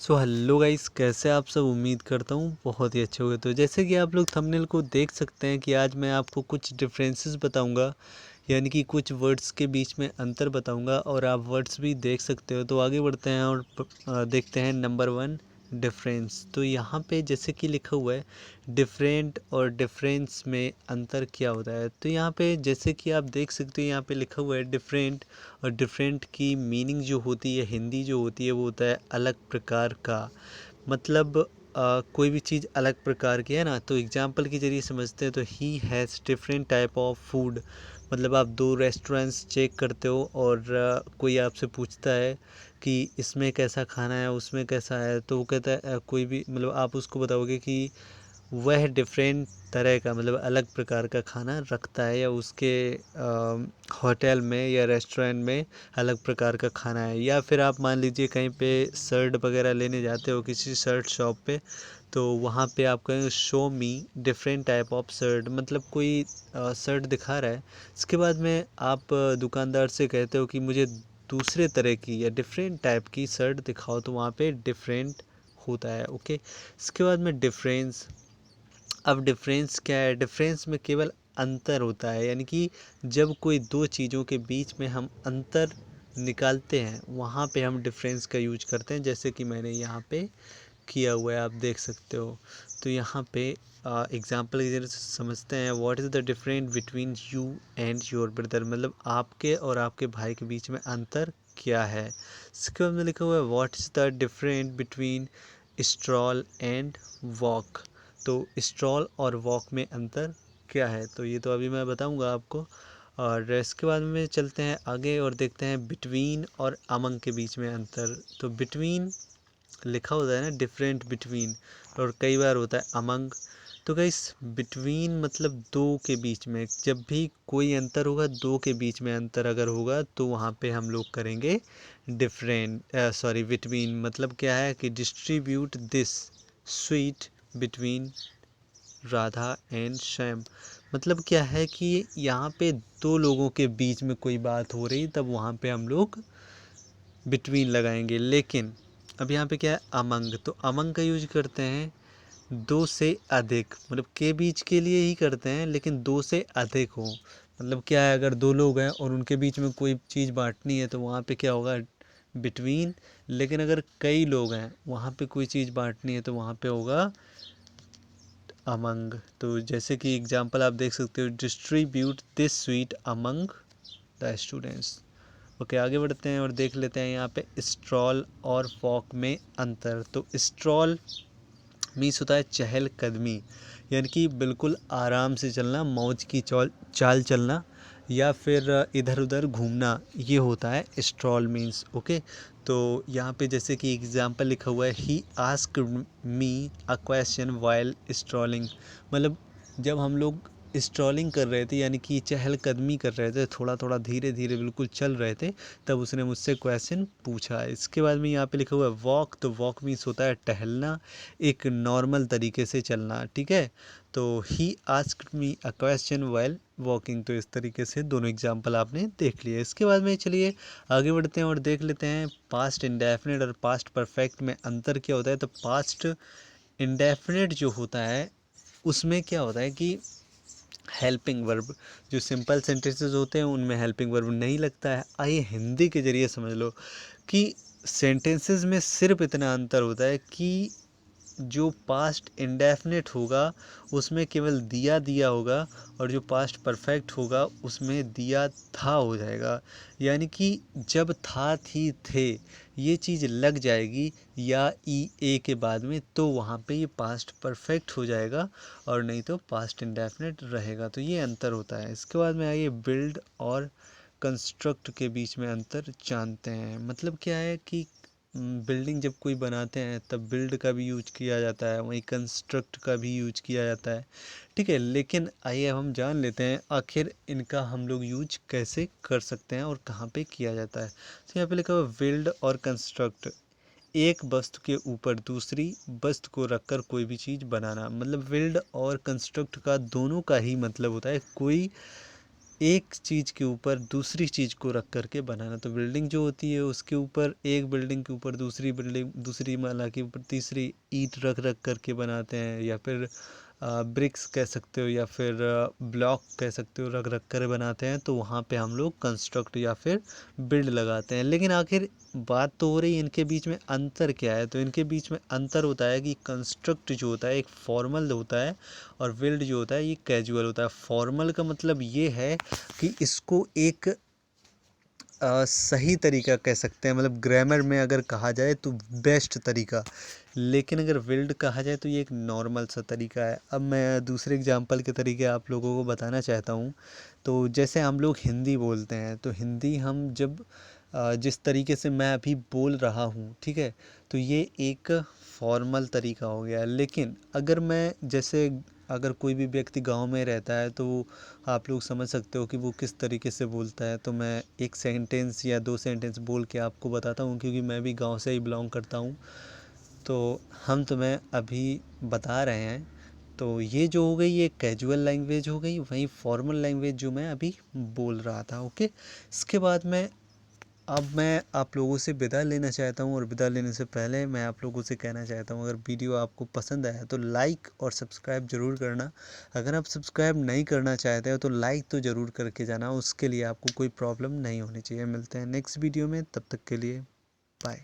So hello guys, कैसे आप सब। उम्मीद करता हूँ बहुत ही अच्छे होंगे। तो जैसे कि आप लोग थंबनेल को देख सकते हैं कि आज मैं आपको कुछ डिफरेंसेस बताऊंगा, यानी कि कुछ वर्ड्स के बीच में अंतर बताऊंगा और आप वर्ड्स भी देख सकते हो। तो आगे बढ़ते हैं और देखते हैं नंबर 1, डिफरेंस। तो यहाँ पे जैसे कि लिखा हुआ है डिफरेंट और डिफरेंस में अंतर क्या होता है। तो यहाँ पे जैसे कि आप देख सकते हो यहाँ पे लिखा हुआ है डिफरेंट, और डिफरेंट की मीनिंग जो होती है, हिंदी जो होती है, वो होता है अलग प्रकार का। मतलब कोई भी चीज़ अलग प्रकार की है ना। तो एग्जांपल के ज़रिए समझते हैं तो he has different type of food. मतलब आप दो रेस्टोरेंट्स चेक करते हो और कोई आपसे पूछता है कि इसमें कैसा खाना है, उसमें कैसा है। तो वो कहता है कोई भी, मतलब आप उसको बताओगे कि वह डिफरेंट तरह का, मतलब अलग प्रकार का खाना रखता है, या उसके होटल में या रेस्टोरेंट में अलग प्रकार का खाना है। या फिर आप मान लीजिए कहीं पे शर्ट वगैरह लेने जाते हो किसी शर्ट शॉप पे, तो वहाँ पे आप कहेंगे show me different type of shirt. मतलब कोई शर्ट दिखा रहा है, इसके बाद में आप दुकानदार से कहते हो कि मुझे दूसरे तरह की या डिफरेंट टाइप की शर्ट दिखाओ, तो वहाँ पे डिफरेंट होता है। ओके, इसके बाद में डिफरेंस। अब डिफरेंस क्या है, डिफरेंस में केवल अंतर होता है, यानी कि जब कोई दो चीज़ों के बीच में हम अंतर निकालते हैं वहाँ पे हम डिफरेंस का यूज करते हैं। जैसे कि मैंने यहाँ पे किया हुआ है, आप देख सकते हो। तो यहाँ पे एग्जाम्पल की जरिए से समझते हैं what is the difference between you and your brother. मतलब आपके और आपके भाई के बीच में अंतर क्या है। इसके बाद में लिखा हुआ है what is the difference between stroll and walk. तो स्ट्रॉल और वॉक में अंतर क्या है, तो ये तो अभी मैं बताऊंगा आपको। और इसके बाद में चलते हैं आगे और देखते हैं बिटवीन और अमंग के बीच में अंतर। तो बिटवीन लिखा होता है ना, डिफरेंट बिटवीन, और कई बार होता है अमंग। तो गाइस बिटवीन मतलब दो के बीच में, जब भी कोई अंतर होगा, दो के बीच में अंतर अगर होगा तो वहाँ पे हम लोग करेंगे डिफरेंट, सॉरी बिटवीन। मतलब क्या है कि distribute this sweet between Radha and Shyam. मतलब क्या है कि यहाँ पे दो लोगों के बीच में कोई बात हो रही, तब वहाँ पे हम लोग बिटवीन लगाएंगे। लेकिन अब यहाँ पे क्या है अमंग, तो अमंग का यूज करते हैं दो से अधिक, मतलब के बीच के लिए ही करते हैं, लेकिन दो से अधिक हो। मतलब क्या है, अगर दो लोग हैं और उनके बीच में कोई चीज़ बांटनी है तो वहाँ पे क्या होगा, बिटवीन। लेकिन अगर कई लोग हैं वहाँ पे कोई चीज़ बांटनी है तो वहाँ पे होगा अमंग। तो जैसे कि एग्जांपल आप देख सकते हो, distribute this sweet among the students. Okay, आगे बढ़ते हैं और देख लेते हैं यहाँ पे स्ट्रॉल और वॉक में अंतर। तो स्ट्रॉल मीन्स होता है चहलकदमी, यानी कि बिल्कुल आराम से चलना, मौज की चाल चलना, या फिर इधर उधर घूमना, ये होता है स्ट्रॉल मीन्स। ओके, तो यहाँ पे जैसे कि एग्जांपल लिखा हुआ है he asked me a question while strolling. मतलब जब हम लोग स्ट्रॉलिंग कर रहे थे, यानी कि चहलकदमी कर रहे थे, थोड़ा थोड़ा धीरे धीरे बिल्कुल चल रहे थे, तब उसने मुझसे क्वेश्चन पूछा। इसके बाद में यहाँ पे लिखा हुआ है वॉक। तो वॉक मीन्स होता है टहलना, एक नॉर्मल तरीके से चलना। ठीक है, तो he asked me a question while walking. तो इस तरीके से दोनों एग्जाम्पल आपने देख लिए। इसके बाद में चलिए आगे बढ़ते हैं और देख लेते हैं पास्ट इंडेफिनिट और पास्ट परफेक्ट में अंतर क्या होता है। तो पास्ट इंडेफिनिट जो होता है उसमें क्या होता है कि हेल्पिंग वर्ब, जो सिंपल सेंटेंसेस होते हैं उनमें हेल्पिंग वर्ब नहीं लगता है। आइए हिंदी के ज़रिए समझ लो कि सेंटेंसेस में सिर्फ इतना अंतर होता है कि जो पास्ट इंडेफिनिट होगा उसमें केवल दिया दिया होगा, और जो पास्ट परफेक्ट होगा उसमें दिया था हो जाएगा। यानी कि जब था थी थे ये चीज़ लग जाएगी या ई ए के बाद में, तो वहाँ पे ये पास्ट परफेक्ट हो जाएगा, और नहीं तो पास्ट इंडेफिनिट रहेगा। तो ये अंतर होता है। इसके बाद में आइए बिल्ड और कंस्ट्रक्ट के बीच में अंतर जानते हैं। मतलब क्या है कि बिल्डिंग जब कोई बनाते हैं तब बिल्ड का भी यूज किया जाता है, वहीं कंस्ट्रक्ट का भी यूज किया जाता है। ठीक है, लेकिन आइए अब हम जान लेते हैं आखिर इनका हम लोग यूज कैसे कर सकते हैं और कहाँ पे किया जाता है। तो यहाँ पे लिखा हुआ बिल्ड और कंस्ट्रक्ट, एक वस्तु के ऊपर दूसरी वस्तु को रखकर कोई भी चीज़ बनाना। मतलब बिल्ड और कंस्ट्रक्ट का दोनों का ही मतलब होता है कोई एक चीज़ के ऊपर दूसरी चीज़ को रख करके बनाना। तो बिल्डिंग जो होती है उसके ऊपर, एक बिल्डिंग के ऊपर दूसरी बिल्डिंग, दूसरी माला के ऊपर तीसरी ईंट रख रख करके बनाते हैं, या फिर ब्रिक्स कह सकते हो, या फिर ब्लॉक कह सकते हो, रख रख कर बनाते हैं। तो वहाँ पे हम लोग कंस्ट्रक्ट या फिर बिल्ड लगाते हैं। लेकिन आखिर बात तो हो रही है इनके बीच में अंतर क्या है। तो इनके बीच में अंतर होता है कि कंस्ट्रक्ट जो होता है एक फॉर्मल होता है, और बिल्ड जो होता है ये कैजुअल होता है। फॉर्मल का मतलब ये है कि इसको एक सही तरीका कह सकते हैं, मतलब ग्रामर में अगर कहा जाए तो बेस्ट तरीका। लेकिन अगर विल्ड कहा जाए तो ये एक नॉर्मल सा तरीका है। अब मैं दूसरे एग्जांपल के तरीके आप लोगों को बताना चाहता हूँ। तो जैसे हम लोग हिंदी बोलते हैं, तो हिंदी हम जब जिस तरीके से मैं अभी बोल रहा हूँ, ठीक है, तो ये एक फॉर्मल तरीका हो गया। लेकिन अगर मैं जैसे, अगर कोई भी व्यक्ति गांव में रहता है तो आप लोग समझ सकते हो कि वो किस तरीके से बोलता है। तो मैं एक सेंटेंस या दो सेंटेंस बोल के आपको बताता हूँ, क्योंकि मैं भी गांव से ही बिलोंग करता हूँ। तो हम तुम्हें अभी बता रहे हैं। तो ये जो हो गई ये कैजुअल लैंग्वेज हो गई, वहीं फॉर्मल लैंग्वेज जो मैं अभी बोल रहा था। ओके, इसके बाद मैं आप लोगों से विदा लेना चाहता हूँ, और विदा लेने से पहले मैं आप लोगों से कहना चाहता हूँ, अगर वीडियो आपको पसंद आया तो लाइक और सब्सक्राइब ज़रूर करना। अगर आप सब्सक्राइब नहीं करना चाहते हो तो लाइक तो ज़रूर करके जाना, उसके लिए आपको कोई प्रॉब्लम नहीं होनी चाहिए। मिलते हैं नेक्स्ट वीडियो में, तब तक के लिए बाय।